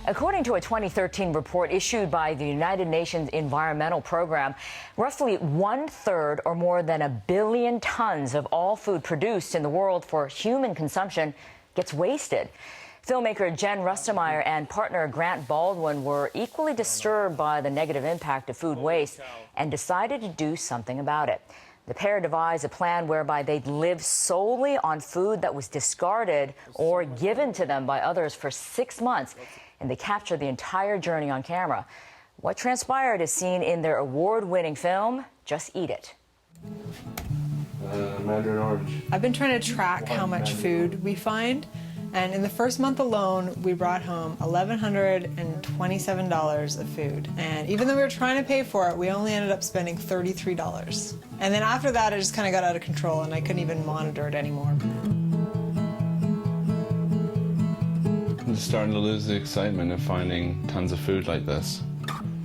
According to a 2013 report issued by the United Nations Environmental Program, roughly 1/3 or more than 1 billion tons of all food produced in the world for human consumption gets wasted. Filmmaker Jen Rustemeyer and partner Grant Baldwin were equally disturbed by the negative impact of food waste and decided to do something about it. The pair devised a plan whereby they'd live solely on food that was discarded or given to them by others for 6 months, and they captured the entire journey on camera. What transpired is seen in their award-winning film, Just Eat It. Mandarin orange. I've been trying to track how much food we find, and in the first month alone, we brought home $1,127 of food. And even though we were trying to pay for it, we only ended up spending $33. And then after that, it just kind of got out of control, and I couldn't even monitor it anymore. I'm just starting to lose the excitement of finding tons of food like this.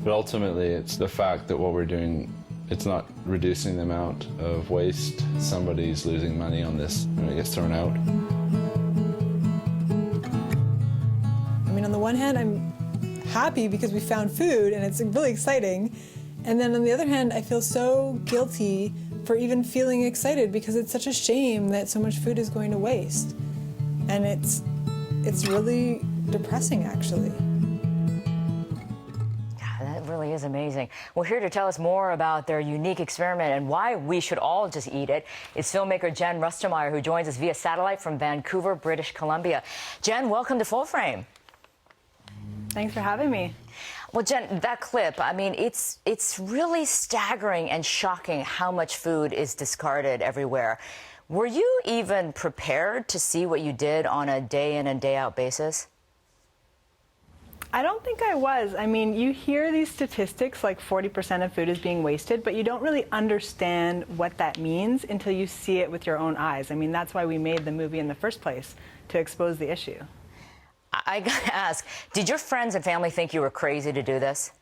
But ultimately, it's the fact that what we're doing, it's not reducing the amount of waste. Somebody's losing money on this when it gets thrown out. I mean, on the one hand, I'm happy because we found food and it's really exciting. And then on the other hand, I feel so guilty for even feeling excited because it's such a shame that so much food is going to waste. And it's really depressing, actually. That really is amazing. Well, here to tell us more about their unique experiment and why we should all just eat it is filmmaker Jen Rustemeyer, who joins us via satellite from Vancouver, British Columbia. Jen, welcome to Full Frame. Thanks for having me. Well, Jen, that clip, I mean, it's really staggering and shocking how much food is discarded everywhere. Were you even prepared to see what you did on a day in and day out basis? I don't think I was. I mean, you hear these statistics like 40% of food is being wasted, but you don't really understand what that means until you see it with your own eyes. I mean, that's why we made the movie in the first place, to expose the issue. I gotta ask, did your friends and family think you were crazy to do this?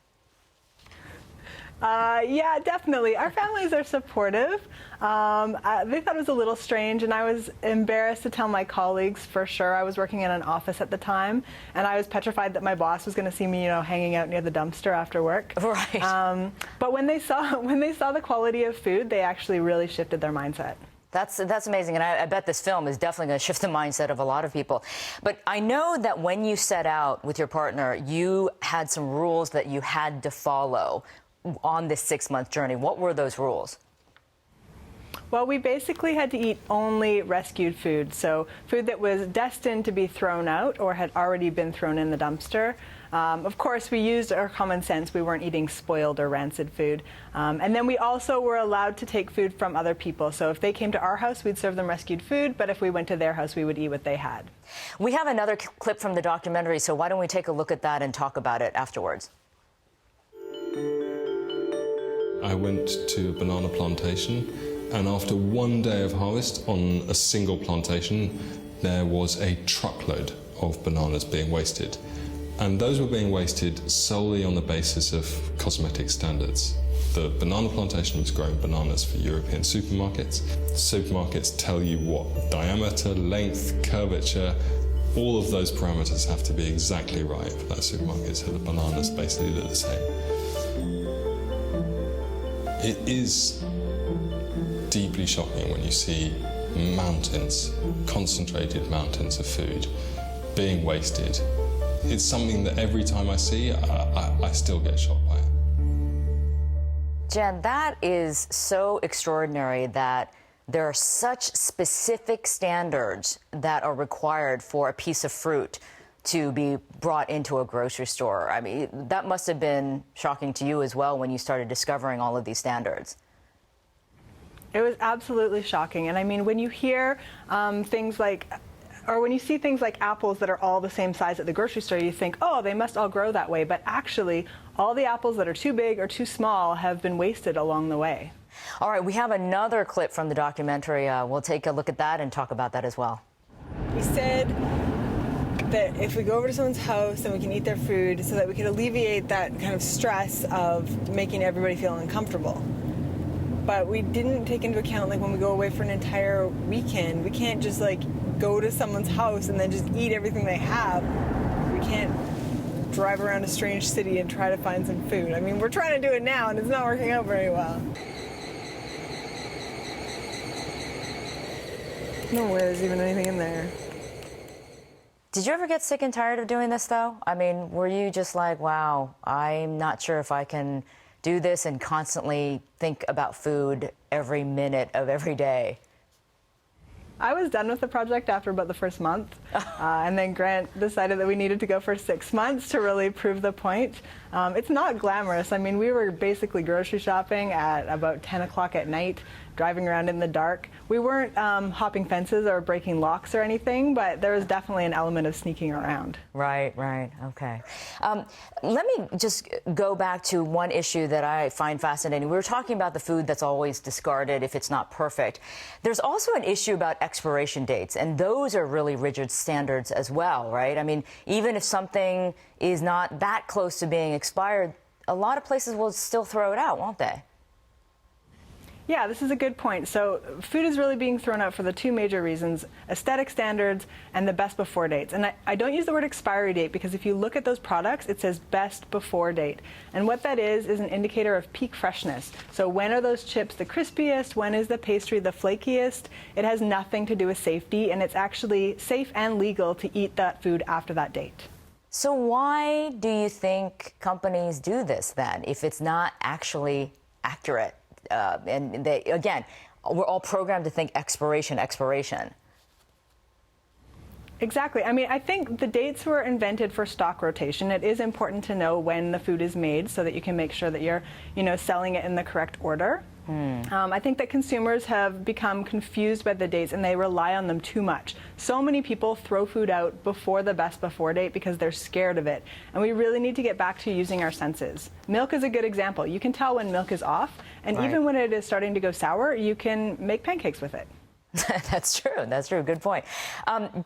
Yeah, definitely. Our families are supportive. They thought it was a little strange, and I was embarrassed to tell my colleagues for sure. I was working in an office at the time, and I was petrified that my boss was going to see me, hanging out near the dumpster after work. Right. But when they saw the quality of food, they actually really shifted their mindset. That's amazing, and I bet this film is definitely going to shift the mindset of a lot of people. But I know that when you set out with your partner, you had some rules that you had to follow on this 6-month journey. What were those rules? Well, we basically had to eat only rescued food, so food that was destined to be thrown out or had already been thrown in the dumpster. Of course, we used our common sense. We weren't eating spoiled or rancid food. And then we also were allowed to take food from other people. So if they came to our house, we'd serve them rescued food, but if we went to their house, we would eat what they had. We have another clip from the documentary, so why don't we take a look at that and talk about it afterwards? I went to a banana plantation, and after one day of harvest on a single plantation, there was a truckload of bananas being wasted. And those were being wasted solely on the basis of cosmetic standards. The banana plantation was growing bananas for European supermarkets. Supermarkets tell you what diameter, length, curvature, all of those parameters have to be exactly right for that supermarket, so the bananas basically look the same. It is deeply shocking when you see mountains, concentrated mountains of food being wasted. It's something that every time I see, I still get shocked by it. Jen, that is so extraordinary that there are such specific standards that are required for a piece of fruit to be brought into a grocery store. I mean, that must have been shocking to you as well when you started discovering all of these standards. It was absolutely shocking. And I mean, when you hear things like, or when you see things like apples that are all the same size at the grocery store, you think, oh, they must all grow that way. But actually, all the apples that are too big or too small have been wasted along the way. All right, we have another clip from the documentary. We'll take a look at that and talk about that as well. We said that if we go over to someone's house and we can eat their food so that we can alleviate that kind of stress of making everybody feel uncomfortable. But we didn't take into account, like, when we go away for an entire weekend, we can't just, like, go to someone's house and then just eat everything they have. We can't drive around a strange city and try to find some food. I mean, we're trying to do it now, and it's not working out very well. No way there's even anything in there. Did you ever get sick and tired of doing this, though? I mean, were you just like, wow, I'm not sure if I can do this and constantly think about food every minute of every day? I was done with the project after about the first month, and then Grant decided that we needed to go for 6 months to really prove the point. It's not glamorous. I mean, we were basically grocery shopping at about 10 o'clock at night, driving around in the dark. We weren't hopping fences or breaking locks or anything, but there was definitely an element of sneaking around. Right, right, okay. Let me just go back to one issue that I find fascinating. We were talking about the food that's always discarded if it's not perfect. There's also an issue about expiration dates, and those are really rigid standards as well, right? I mean, even if something is not that close to being expired, a lot of places will still throw it out, won't they? Yeah, this is a good point. So food is really being thrown out for the two major reasons: aesthetic standards and the best before dates. And I don't use the word expiry date because if you look at those products, it says best before date. And what that is an indicator of peak freshness. So when are those chips the crispiest? When is the pastry the flakiest? It has nothing to do with safety, and it's actually safe and legal to eat that food after that date. So why do you think companies do this then, if it's not actually accurate? And they, again, we're all programmed to think expiration, expiration. Exactly. I mean, I think the dates were invented for stock rotation. It is important to know when the food is made so that you can make sure that you're, selling it in the correct order. I think that consumers have become confused by the dates and they rely on them too much. So many people throw food out before the best before date because they're scared of it. And we really need to get back to using our senses. Milk is a good example. You can tell when milk is off, and Right. even when it is starting to go sour, you can make pancakes with it. That's true. That's true. Good point.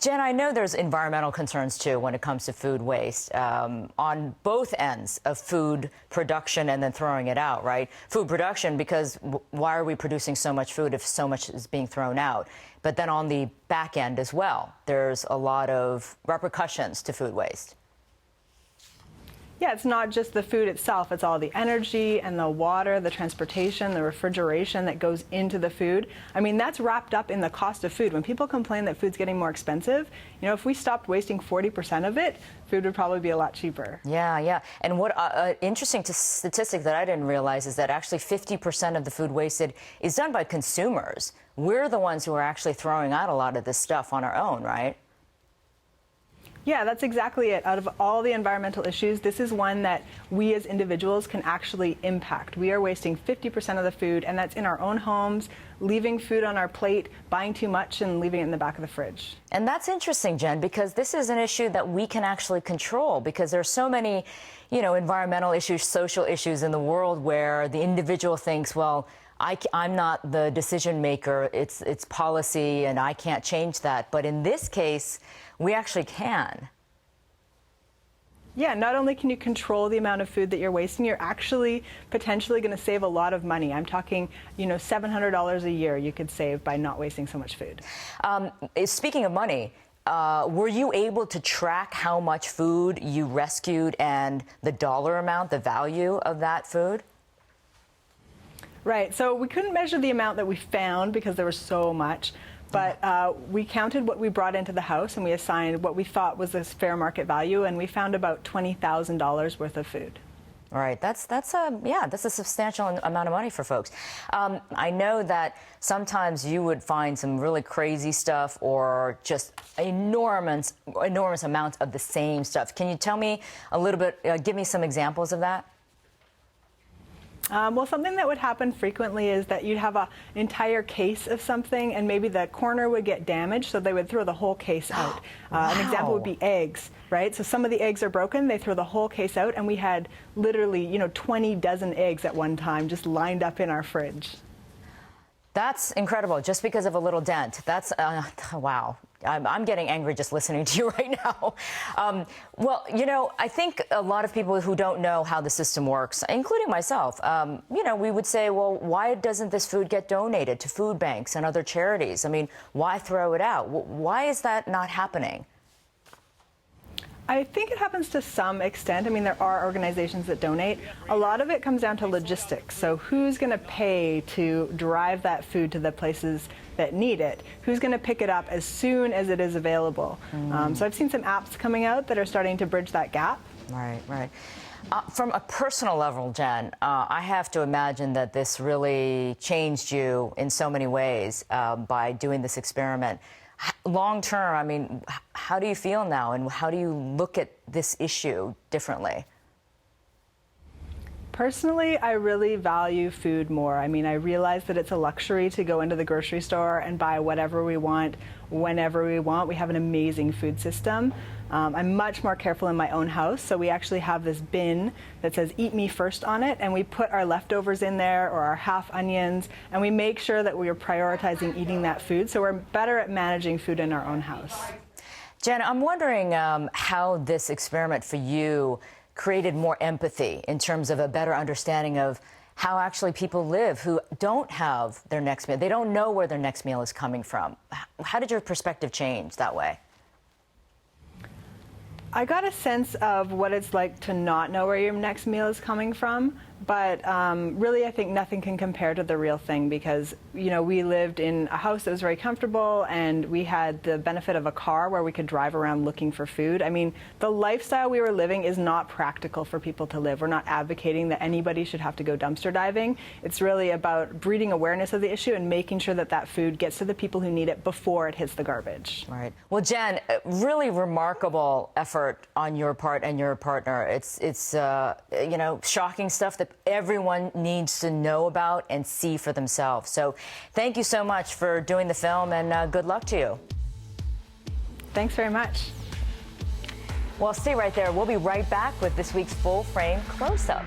Jen, I know there's environmental concerns, too, when it comes to food waste on both ends of food production and then throwing it out, right? Food production, because why are we producing so much food if so much is being thrown out? But then on the back end as well, there's a lot of repercussions to food waste. Yeah, it's not just the food itself, it's all the energy and the water, the transportation, the refrigeration that goes into the food. I mean, that's wrapped up in the cost of food. When people complain that food's getting more expensive, if we stopped wasting 40% of it, food would probably be a lot cheaper. Yeah, yeah. And what interesting statistic that I didn't realize is that actually 50% of the food wasted is done by consumers. We're the ones who are actually throwing out a lot of this stuff on our own, right? Yeah, that's exactly it. Out of all the environmental issues, this is one that we as individuals can actually impact. We are wasting 50% of the food, and that's in our own homes, leaving food on our plate, buying too much, and leaving it in the back of the fridge. And that's interesting, Jen, because this is an issue that we can actually control, because there's so many, environmental issues, social issues in the world where the individual thinks, well, I'm not the decision maker, it's policy, and I can't change that. But in this case, we actually can. Yeah, not only can you control the amount of food that you're wasting, you're actually potentially going to save a lot of money. I'm talking, $700 a year you could save by not wasting so much food. Speaking of money, were you able to track how much food you rescued and the dollar amount, the value of that food? Right, so we couldn't measure the amount that we found because there was so much. But we counted what we brought into the house and we assigned what we thought was this fair market value, and we found about $20,000 worth of food. All right, that's a substantial amount of money for folks. I know that sometimes you would find some really crazy stuff or just enormous amounts of the same stuff. Can you tell me a little bit, give me some examples of that? Well, something that would happen frequently is that you'd have an entire case of something and maybe the corner would get damaged, so they would throw the whole case out. Wow. An example would be eggs, right? So some of the eggs are broken, they throw the whole case out, and we had literally, 20 dozen eggs at one time just lined up in our fridge. That's incredible, just because of a little dent. That's, wow. I'm getting angry just listening to you right now. Well, I think a lot of people who don't know how the system works, including myself, we would say, well, why doesn't this food get donated to food banks and other charities? I mean, why throw it out? Why is that not happening? I think it happens to some extent. I mean, there are organizations that donate. A lot of it comes down to logistics. So who's going to pay to drive that food to the places that need it? Who's going to pick it up as soon as it is available? So I've seen some apps coming out that are starting to bridge that gap. Right, right. From a personal level, Jen, I have to imagine that this really changed you in so many ways by doing this experiment. Long term, I mean, how do you feel now, and how do you look at this issue differently? Personally, I really value food more. I mean, I realize that it's a luxury to go into the grocery store and buy whatever we want, whenever we want. We have an amazing food system. I'm much more careful in my own house, so we actually have this bin that says "Eat Me First" on it, and we put our leftovers in there or our half onions, and we make sure that we are prioritizing eating that food, so we're better at managing food in our own house. Jen, I'm wondering how this experiment for you created more empathy in terms of a better understanding of how actually people live who don't have their next meal. They don't know where their next meal is coming from. How did your perspective change that way? I got a sense of what it's like to not know where your next meal is coming from, but really I think nothing can compare to the real thing, because we lived in a house that was very comfortable, and we had the benefit of a car where we could drive around looking for food. I mean, the lifestyle we were living is not practical for people to live. We're not advocating that anybody should have to go dumpster diving. It's really about breeding awareness of the issue and making sure that that food gets to the people who need it before it hits the garbage. Right. Well, Jen, really remarkable effort on your part and your partner. It's shocking stuff that everyone needs to know about and see for themselves. So thank you so much for doing the film, and good luck to you. Thanks very much. Well, stay right there. We'll be right back with this week's Full Frame Close-Up.